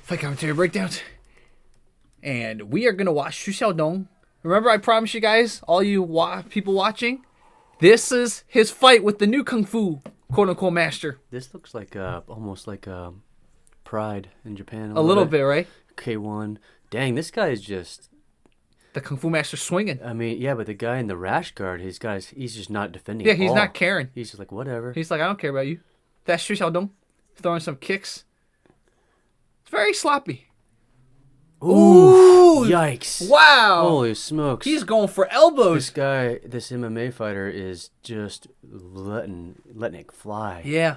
Fight commentary breakdowns. And we are going to watch Xiaodong. Remember, I promised you guys, all you people watching, this is his fight with the new Kung Fu, quote-unquote, master. This looks like almost like Pride in Japan. A little bit, right? K1. Dang, this guy is just... The Kung Fu master swinging. I mean, yeah, but the guy in the rash guard, he's just not defending Yeah, at he's all. not caring. He's just like, whatever. He's like, I don't care about you. That's Xiaodong. Throwing some kicks. It's very sloppy. Ooh, yikes. Wow. Holy smokes. He's going for elbows. This MMA fighter is just letting it fly. Yeah.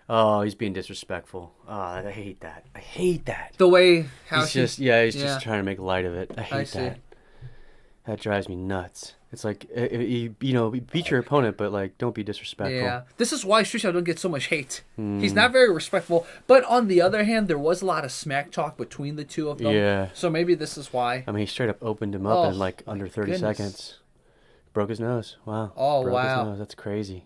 Oh, he's being disrespectful. Oh, I hate that. I hate that. The way how he's just trying to make light of it. I hate that. That drives me nuts. It's like, you beat your opponent, but like, don't be disrespectful. Yeah, this is why Xiaodong gets so much hate. He's not very respectful. But on the other hand, there was a lot of smack talk between the two of them. Yeah. So maybe this is why. I mean, he straight up opened him up in like under 30 seconds. Broke his nose. Wow. Oh, Broke wow. his nose. That's crazy.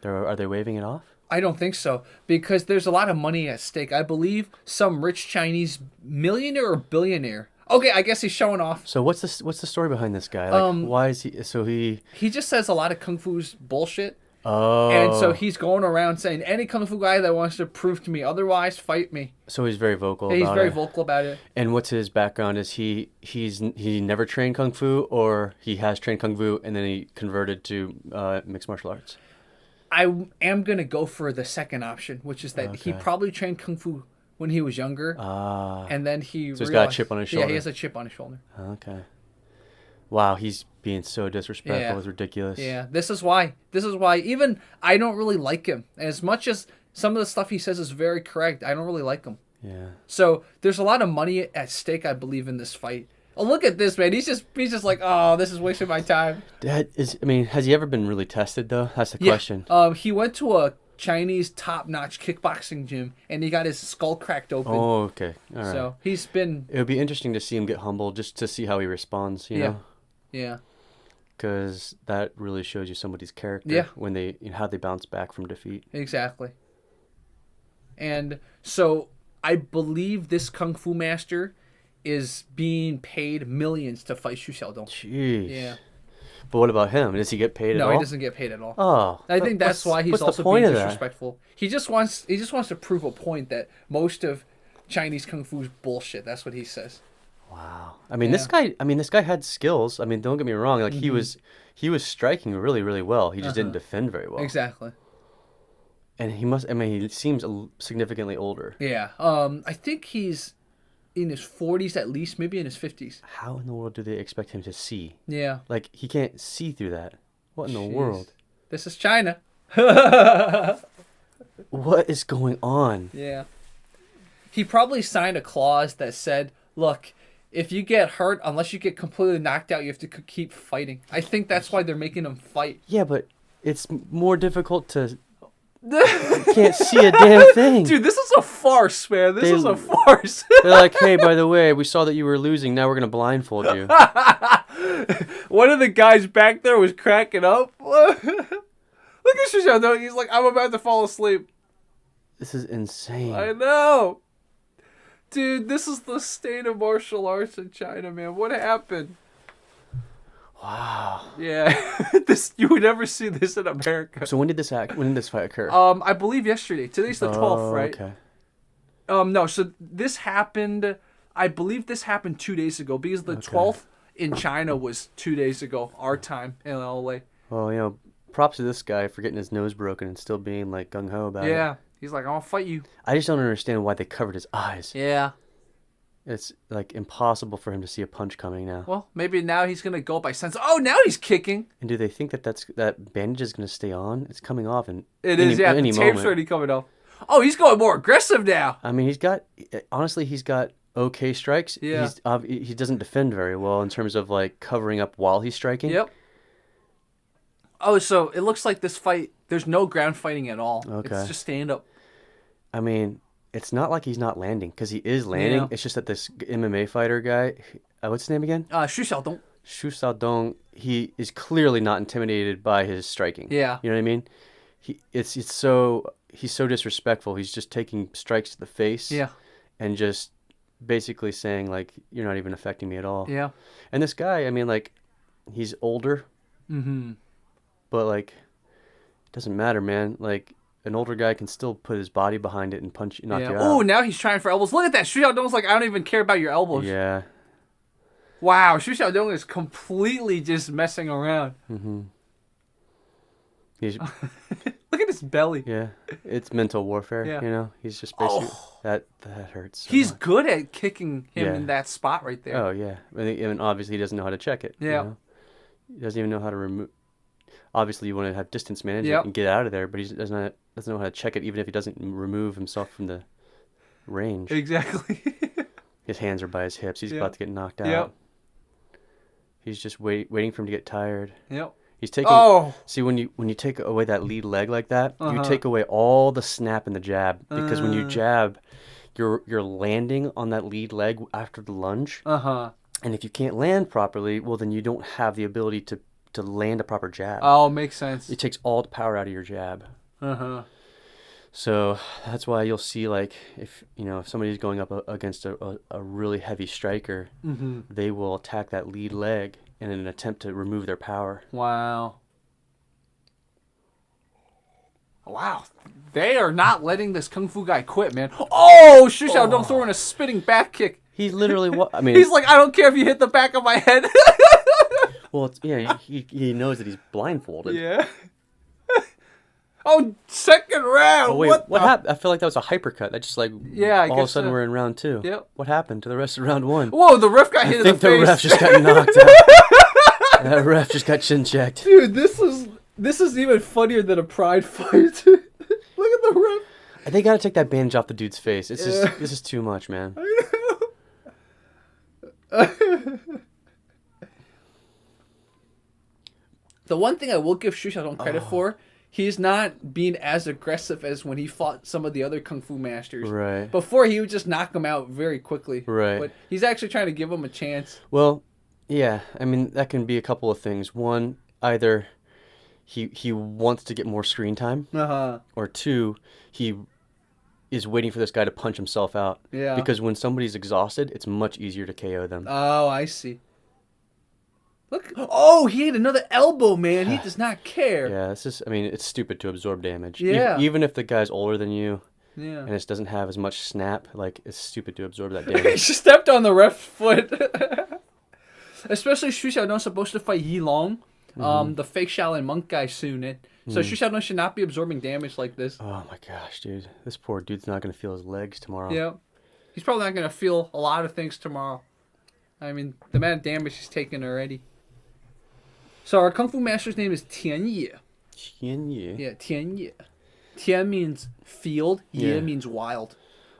Are they waving it off? I don't think so, because there's a lot of money at stake. I believe some rich Chinese millionaire or billionaire. Okay, I guess he's showing off. So what's the story behind this guy? Like, why is he? So he just says a lot of kung fu's bullshit. Oh. And so he's going around saying, any kung fu guy that wants to prove to me otherwise, fight me. So he's very vocal. He's very vocal about it. And what's his background? Is he never trained kung fu, or he has trained kung fu and then he converted to mixed martial arts? I am gonna go for the second option, which is that he probably trained kung fu when he was younger, and then he's got a chip on his shoulder. Yeah, he has a chip on his shoulder. Okay. Wow, he's being so disrespectful. Yeah. It's ridiculous. Yeah, this is why even I don't really like him. As much as some of the stuff he says is very correct, I don't really like him. Yeah. So there's a lot of money at stake, I believe, in this fight. Oh, look at this, man. He's just like, oh, this is wasting my time. Has he ever been really tested, though? That's the question. He went to a Chinese top-notch kickboxing gym, and he got his skull cracked open. Oh, okay. All right. So he's been... It would be interesting to see him get humbled, just to see how he responds, you know? Yeah. Because that really shows you somebody's character when how they bounce back from defeat. Exactly. And so I believe this Kung Fu master is being paid millions to fight Xiaodong. Jeez. Yeah. But what about him? Does he get paid at all? No, he doesn't get paid at all. Oh. I think that's why he's also being disrespectful. He just wants to prove a point that most of Chinese Kung Fu is bullshit. That's what he says. Wow. I mean, this guy had skills. I mean, don't get me wrong. Like he was striking really, really well. He just didn't defend very well. Exactly. And he seems significantly older. Yeah. I think he's in his 40s at least, maybe in his 50s. How in the world do they expect him to see? Yeah. Like, he can't see through that. What in the world? This is China. What is going on? Yeah. He probably signed a clause that said, look, if you get hurt, unless you get completely knocked out, you have to keep fighting. I think that's why they're making him fight. Yeah, but it's more difficult to... You can't see a damn thing. Dude, this is a farce, man. This is a farce. They're like, hey, by the way, we saw that you were losing. Now we're going to blindfold you. One of the guys back there was cracking up. Look at Xiaodong. He's like, I'm about to fall asleep. This is insane. I know. Dude, this is the state of martial arts in China, man. What happened? Wow. Yeah. You would never see this in America. So when did this fight occur? I believe yesterday. Today's the 12th, right? Okay. No, so this happened, I believe this happened 2 days ago, because the 12th in China was 2 days ago, our time in LA. Well, props to this guy for getting his nose broken and still being like gung-ho about it. Yeah. He's like, I'll fight you. I just don't understand why they covered his eyes. Yeah. It's like impossible for him to see a punch coming now. Well, maybe now he's going to go by sense. Oh, now he's kicking. And do they think that bandage is going to stay on? It's coming off in the tape's already coming off. Oh, he's going more aggressive now. I mean, he's got okay strikes. Yeah. He doesn't defend very well in terms of like covering up while he's striking. Yep. Oh, so it looks like this fight, there's no ground fighting at all. Okay. It's just stand up. I mean, it's not like he's not landing, because he is landing. Yeah. It's just that this MMA fighter guy, what's his name again? Xiaodong. Xiaodong, he is clearly not intimidated by his striking. Yeah. You know what I mean? He's so disrespectful. He's just taking strikes to the face. Yeah. And just basically saying like you're not even affecting me at all. Yeah. And this guy, I mean, like, he's older, Mm-hmm. but like, it doesn't matter, man. Like, an older guy can still put his body behind it and knock Yeah. you Oh, out. now he's trying for elbows. Look at that. Xu Xiaodong's like, I don't even care about your elbows. Yeah. Wow, Xu Xiaodong is completely just messing around. Mm-hmm. He's Look at his belly. yeah. It's mental warfare. Yeah. You know. He's just basically Oh. that hurts. So He's much. good at kicking him Yeah. in that spot right there. Oh yeah. And obviously he doesn't know how to check it. Yeah. You know? He doesn't even know how to remove. Obviously, you want to have distance management Yep. and get out of there, but he doesn't know how to check it, even if he doesn't remove himself from the range. Exactly. His hands are by his hips. He's Yep. about to get knocked out. Yep. He's just waiting for him to get tired. Yep. He's taking. Oh. See, when you take away that lead leg like that, you Uh-huh. take away all the snap in the jab, because when you jab, you're landing on that lead leg after the lunge, Uh-huh. and if you can't land properly, well, then you don't have the ability to land a proper jab. Oh, makes sense. It takes all the power out of your jab. Uh-huh. So that's why you'll see, like, if somebody's going up against a really heavy striker, Mm-hmm. they will attack that lead leg in an attempt to remove their power. Wow. Wow. They are not letting this Kung Fu guy quit, man. Oh, Xu Xiaodong throwing a spinning back kick. He's literally I mean, He's like, I don't care if you hit the back of my head. well, he knows that he's blindfolded. Yeah. Oh, second round. Oh wait, what happened? I feel like that was a hypercut. That just like Yeah, I all of a guess sudden so. we're in round 2. Yep. What happened to the rest of round 1? Whoa, the ref got hit I in think the the face. ref just got knocked out. That ref just got chin checked. Dude, this is even funnier than a pride fight. Look at the ref. They gotta take that bandage off the dude's face. This is too much, man. The one thing I will give Xu Xiaodong credit for, he's not being as aggressive as when he fought some of the other Kung Fu masters. Right. Before, he would just knock him out very quickly. Right. But he's actually trying to give him a chance. Well, yeah. I mean, that can be a couple of things. One, either he wants to get more screen time, Uh-huh. or two, he is waiting for this guy to punch himself out. Yeah. Because when somebody's exhausted, it's much easier to KO them. Oh, I see. Look. Oh, he ate another elbow, man. He does not care. Yeah, it's stupid to absorb damage. Yeah. Even if the guy's older than you Yeah. and it doesn't have as much snap, like, it's stupid to absorb that He damage. just stepped on the ref's foot. Especially Xu Xiaodong's supposed to fight Yi Long, the fake Shaolin monk guy soon. So Xu Xiaodong should not be absorbing damage like this. Oh my gosh, dude. This poor dude's not going to feel his legs tomorrow. Yeah. He's probably not going to feel a lot of things tomorrow. I mean, the amount of damage he's taken already. So our Kung Fu master's name is Tian Yi. Tian Yi. Yeah, Tian Yi. Tian means field. Yi Yeah. means wild.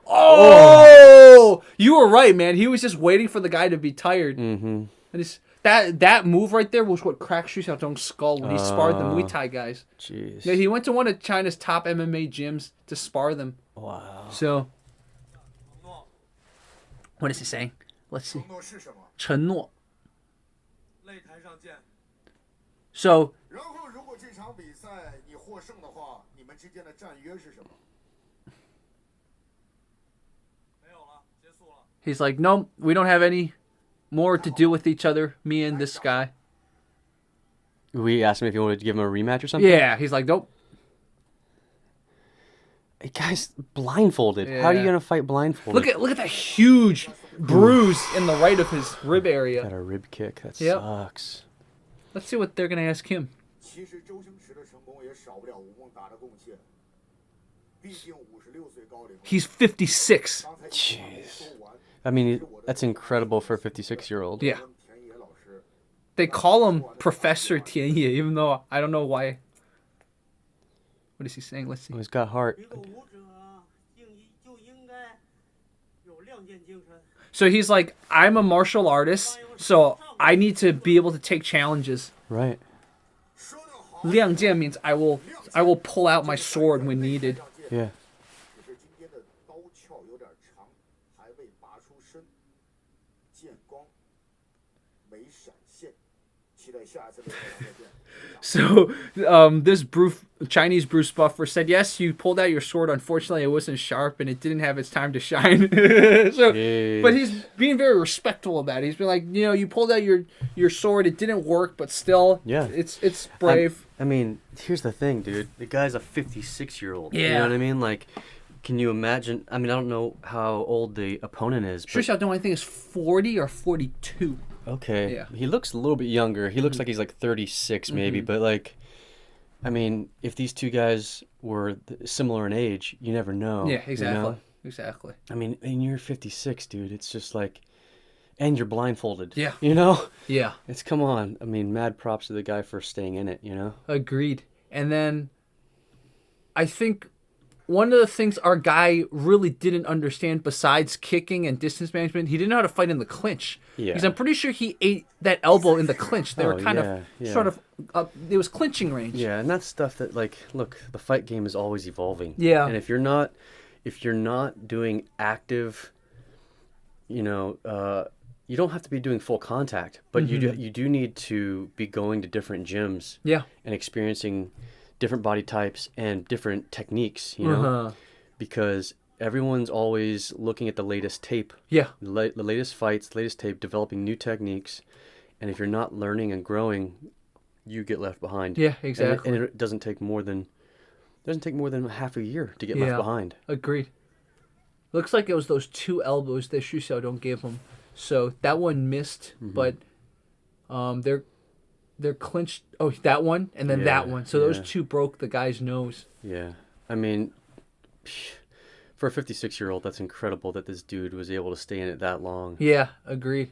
Oh! You were right, man. He was just waiting for the guy to be tired. Mm-hmm. And that move right there was what cracked Xu Xiaodong's skull when he sparred the Muay Thai guys. Jeez. Yeah, he went to one of China's top MMA gyms to spar them. Wow. So, what is he saying? Let's see. 承诺. So, 然后，如果这场比赛你获胜的话，你们之间的战约是什么？ he's like, no, we don't have any more to do with each other, me and this guy. We asked him if he wanted to give him a rematch or something? Yeah, he's like, nope. The guy's blindfolded. How are you Yeah. going to fight blindfolded? Look at that huge bruise in the right of his rib Got area. a rib kick. That Yep. sucks. Let's see what they're going to ask him. 其实周星驰的成功也少不了吴孟达的贡献。毕竟56岁高龄， He's 56. 刚才一场没 Jeez. 说完， I mean, that's incredible for a 56-year-old. Yeah. 田野老师 They call him Professor Tian Yi, even though I don't know why. What is he saying? Let's see. He's got heart. 一个武者就应该有亮剑精神。 So he's like, I'm a martial artist, so I need to be able to take challenges. Right. 说得好， Liang Jian means I will pull out my sword when needed. 亮剑 Yeah. 只是今天的刀鞘有点长，还未拔出身。剑光没闪现，期待下一次的再见。 So, this Chinese Bruce Buffer said, yes, you pulled out your sword. Unfortunately, it wasn't sharp and it didn't have its time to shine. So, but he's being very respectful about it. He's been like, you pulled out your sword. It didn't work, but still, Yeah. it's brave. I mean, here's the thing, dude. The guy's a 56-year-old. Yeah. You know what I mean? Like, can you imagine? I mean, I don't know how old the opponent is. But... Xiaodong, I think, is 40 or 42. Okay. Yeah. He looks a little bit younger. He looks like he's like 36 maybe, but like, I mean, if these two guys were similar in age, you never know. Yeah, exactly. You know? Exactly. I mean, and you're 56, dude. It's just like, and you're blindfolded. Yeah. You know? Yeah. It's, come on. I mean, mad props to the guy for staying in it, Agreed. And then I think one of the things our guy really didn't understand, besides kicking and distance management, he didn't know how to fight in the clinch. Yeah. Because I'm pretty sure he ate that elbow in the clinch. They were kind yeah. of, sort of, it was clinching range. Yeah, and that's stuff that, like, look, the fight game is always evolving. Yeah. And if you're not doing active, you don't have to be doing full contact, but you do need to be going to different gyms. Yeah. And experiencing different body types and different techniques, because everyone's always looking at the latest tape. Yeah. The latest fights, latest tape, developing new techniques. And if you're not learning and growing, you get left behind. Yeah, exactly. And it doesn't take more than half a year to get left behind. Agreed. Looks like it was those two elbows that Xu Xiaodong gave him. So that one missed, but they're clinched. Oh, that one and then that one. So those two broke the guy's nose. Yeah. I mean, for a 56-year-old, that's incredible that this dude was able to stay in it that long. Yeah, agreed.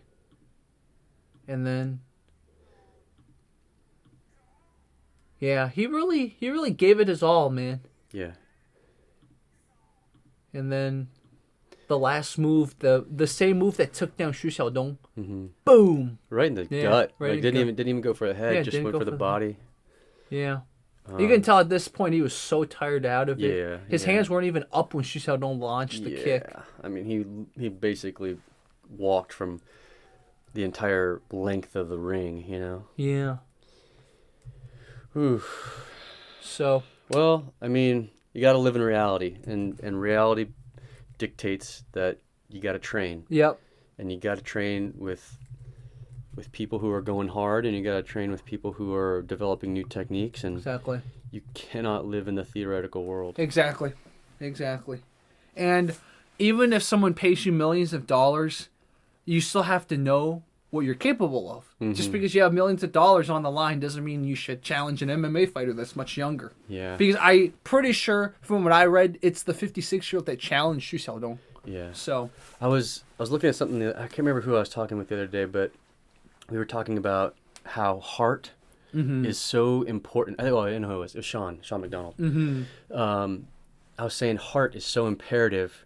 And then, yeah, he really gave it his all, man. Yeah. And then the last move, the same move that took down Xu Xiaodong, boom, right in the gut. Right Like, didn't even go for the head, just went for the body. Yeah. You can tell at this point he was so tired out of it. Yeah. His hands weren't even up when Xu Xiaodong launched the kick. I mean, he basically walked from the entire length of the ring, Yeah. Whew. So. Well, I mean, you got to live in reality, and reality dictates that you got to train. Yep. And you got to train with people who are going hard, and you got to train with people who are developing new techniques, and exactly. You cannot live in the theoretical world. Exactly. And even if someone pays you millions of dollars, you still have to know what you're capable of. Just because you have millions of dollars on the line doesn't mean you should challenge an MMA fighter that's much younger. Yeah. Because I'm pretty sure, from what I read, it's the 56-year-old that challenged Xu Xiaodong. Yeah. So I was looking at something I can't remember who I was talking with the other day, but we were talking about how heart is so important. I know who it was. It was Sean McDonald. I was saying heart is so imperative,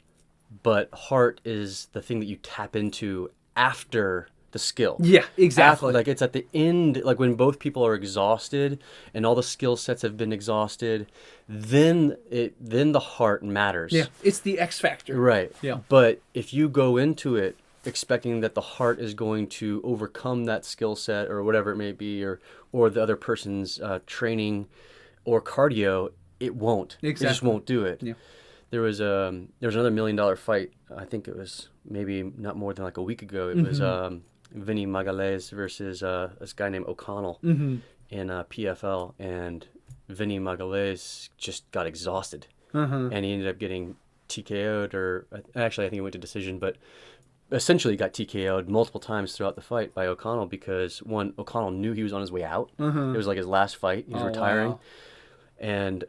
but heart is the thing that you tap into after the skill. Yeah, exactly. Like it's at the end, like when both people are exhausted and all the skill sets have been exhausted, then the heart matters. Yeah, it's the X factor. Right. Yeah. But if you go into it expecting that the heart is going to overcome that skill set or whatever it may be, or the other person's training or cardio, it won't. Exactly. It just won't do it. Yeah. There was another $1 million fight. I think it was maybe not more than like a week ago. It was Vinny Magalhaes versus this guy named O'Connell in PFL, and Vinny Magalhaes just got exhausted, and he ended up getting TKO'd, or actually I think he went to decision, but essentially got TKO'd multiple times throughout the fight by O'Connell because, one, O'Connell knew he was on his way out. It was like his last fight. He was retiring. Wow. And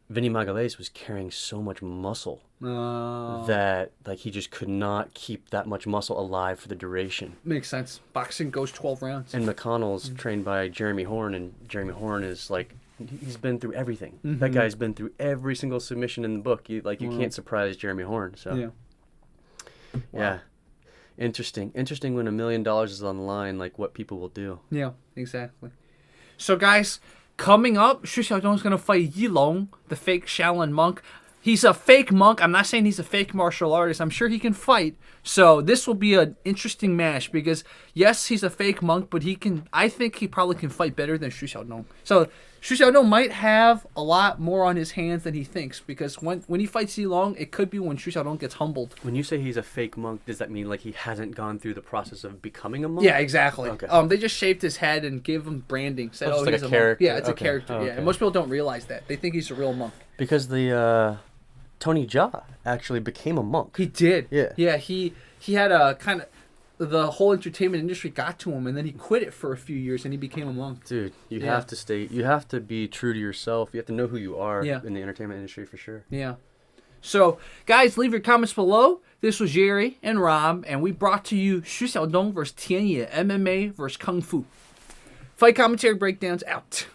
Vinny Magalhaes was carrying so much muscle that like he just could not keep that much muscle alive for the duration. Makes sense. Boxing goes 12 rounds. And McConnell's trained by Jeremy Horn, and Jeremy Horn is like, he's been through everything. That guy's been through every single submission in the book. You can't surprise Jeremy Horn. So Yeah. Wow. Yeah. Interesting when $1 million is on the line, like what people will do. Yeah, exactly. So guys, coming up, Xu Xiaodong is going to fight Yi Long, the fake Shaolin monk. He's a fake monk. I'm not saying he's a fake martial artist. I'm sure he can fight. So this will be an interesting match because, yes, he's a fake monk, but I think he probably can fight better than Xu Xiaodong. So Xu Xiaodong might have a lot more on his hands than he thinks because when he fights Zilong, it could be when Xu Xiaodong gets humbled. When you say he's a fake monk, does that mean like he hasn't gone through the process of becoming a monk? Yeah, exactly. Okay. They just shaved his head and gave him branding. Said, Oh, it's like he's a monk. character. Yeah, it's a Okay. character. Oh, Yeah, okay. and most people don't realize that. They think he's a real monk. Because the Tony Jaa actually became a monk. He did. Yeah. Yeah, he had a kind of the whole entertainment industry got to him, and then he quit it for a few years, and he became a monk. Dude, you Yeah. have to stay. You have to be true to yourself. You have to know who you are Yeah. in the entertainment industry for sure. Yeah. So, guys, leave your comments below. This was Jerry and Rob, and we brought to you Xu Xiaodong versus Tianye, MMA versus Kung Fu. Fight commentary breakdowns out.